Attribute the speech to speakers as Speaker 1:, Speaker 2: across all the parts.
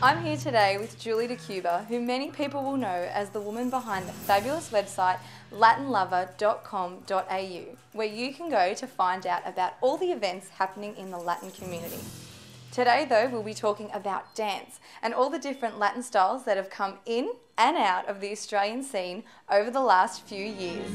Speaker 1: I'm here today with Julie de Cuba, who many people will know as the woman behind the fabulous website latinlover.com.au, where you can go to find out about all the events happening in the Latin community. Today though, we'll be talking about dance and all the different Latin styles that have come in and out of the Australian scene over the last few years.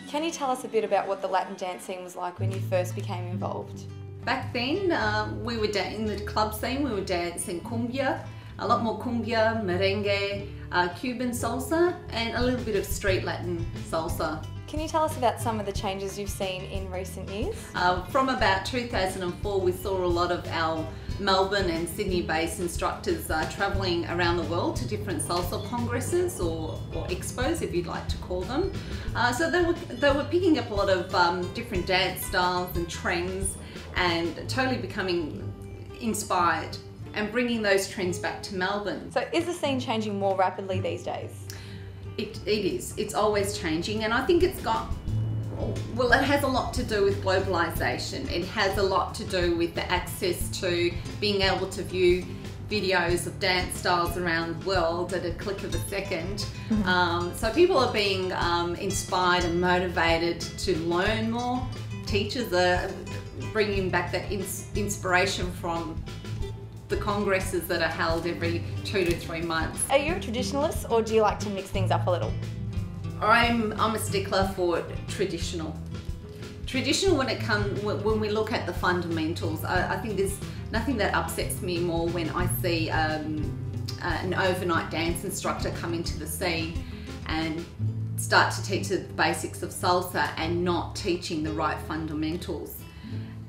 Speaker 1: Can you tell us a bit about what the Latin dance scene was like when you first became involved?
Speaker 2: Back then, we were in the club scene, we were dancing cumbia, a lot more cumbia, merengue, Cuban salsa, and a little bit of street Latin salsa.
Speaker 1: Can you tell us about some of the changes you've seen in recent years?
Speaker 2: From about 2004, we saw a lot of our Melbourne and Sydney-based instructors travelling around the world to different salsa congresses or expos, if you'd like to call them. So they were picking up a lot of different dance styles and trends and totally becoming inspired and bringing those trends back to Melbourne.
Speaker 1: So is the scene changing more rapidly these days?
Speaker 2: It is. It's always changing, and I think it's got, well, it has a lot to do with globalization. It has a lot to do with the access to being able to view videos of dance styles around the world at a click of a second. So people are being inspired and motivated to learn more. Teachers are bringing back that inspiration from the congresses that are held every 2 to 3 months.
Speaker 1: Are you a traditionalist, or do you like to mix things up a little?
Speaker 2: I'm a stickler for traditional. Traditional when we look at the fundamentals. I think there's nothing that upsets me more when I see an overnight dance instructor come into the scene and start to teach the basics of salsa and not teaching the right fundamentals.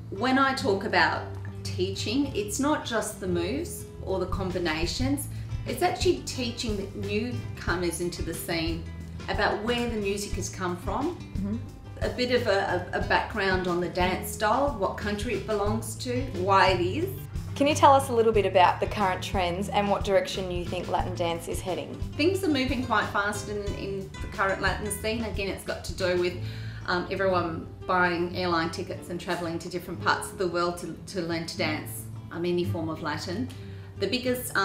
Speaker 2: When I talk about teaching, it's not just the moves or the combinations, it's actually teaching the newcomers into the scene about where the music has come from, a bit of a background on the dance style, what country it belongs to, why it is.
Speaker 1: Can you tell us a little bit about the current trends and what direction you think Latin dance is heading?
Speaker 2: Things are moving quite fast in the current Latin scene. Again, it's got to do with everyone buying airline tickets and travelling to different parts of the world to learn to dance any form of Latin. The biggest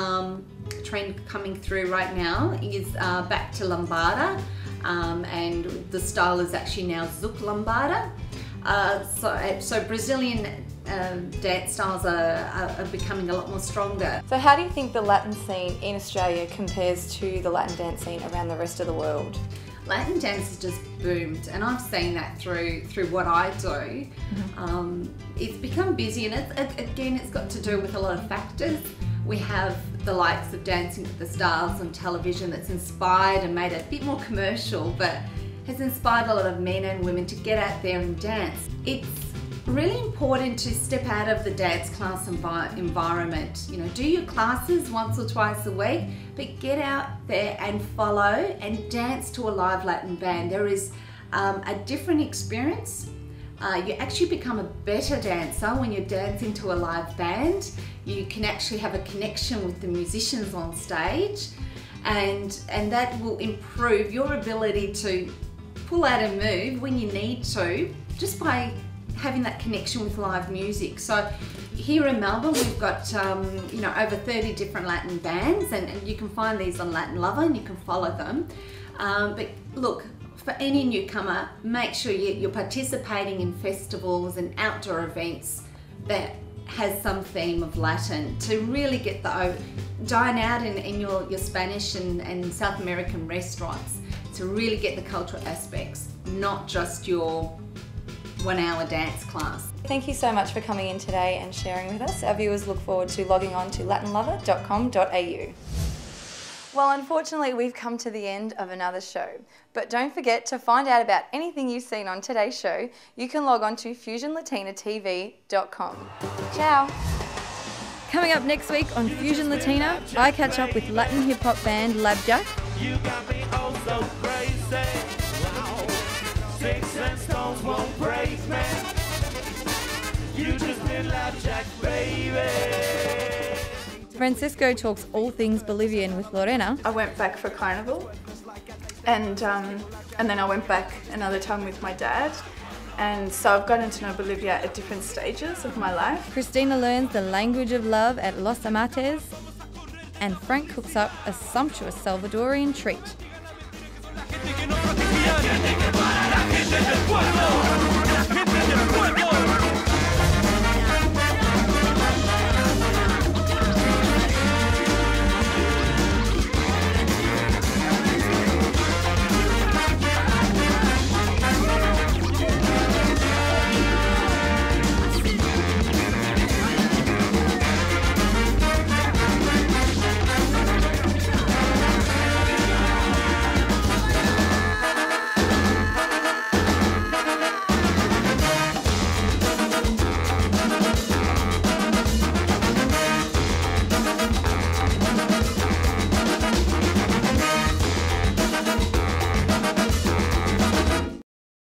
Speaker 2: trend coming through right now is back to lambada, and the style is actually now zouk lambada. So Brazilian dance styles are becoming a lot more stronger.
Speaker 1: So how do you think the Latin scene in Australia compares to the Latin dance scene around the rest of the world?
Speaker 2: Latin dance has just boomed, and I've seen that through what I do. It's become busy, and it's got to do with a lot of factors. We have the likes of Dancing with the Stars on television that's inspired and made it a bit more commercial, but has inspired a lot of men and women to get out there and dance. It's really important to step out of the dance class environment. You know, do your classes once or twice a week, but get out there and follow and dance to a live Latin band. There is a different experience. You actually become a better dancer when you're dancing to a live band. You can actually have a connection with the musicians on stage, and that will improve your ability to pull out a move when you need to, just by having that connection with live music. So here in Melbourne, we've got you know, over 30 different Latin bands, and you can find these on Latin Lover and you can follow them. But look, for any newcomer, make sure you're participating in festivals and outdoor events that has some theme of Latin, to really get the dine out in your Spanish and South American restaurants, to really get the cultural aspects, not just your 1 hour dance class.
Speaker 1: Thank you so much for coming in today and sharing with us. Our viewers look forward to logging on to latinlover.com.au. Well, unfortunately, we've come to the end of another show. But don't forget, to find out about anything you've seen on today's show, you can log on to fusionlatinatv.com. Ciao! Coming up next week on Fusion Latina, I catch up with Latin hip-hop band Labjack.
Speaker 3: You got me oh so crazy. Wow. Sticks and stones won't break me. You just Rolling loud jack, baby.
Speaker 1: Francisco talks all things Bolivian with Lorena.
Speaker 4: I went back for Carnival, and then I went back another time with my dad. And so I've gotten to know Bolivia at different stages of my life.
Speaker 1: Christina learns the language of love at Los Amates, and Frank cooks up a sumptuous Salvadorian treat.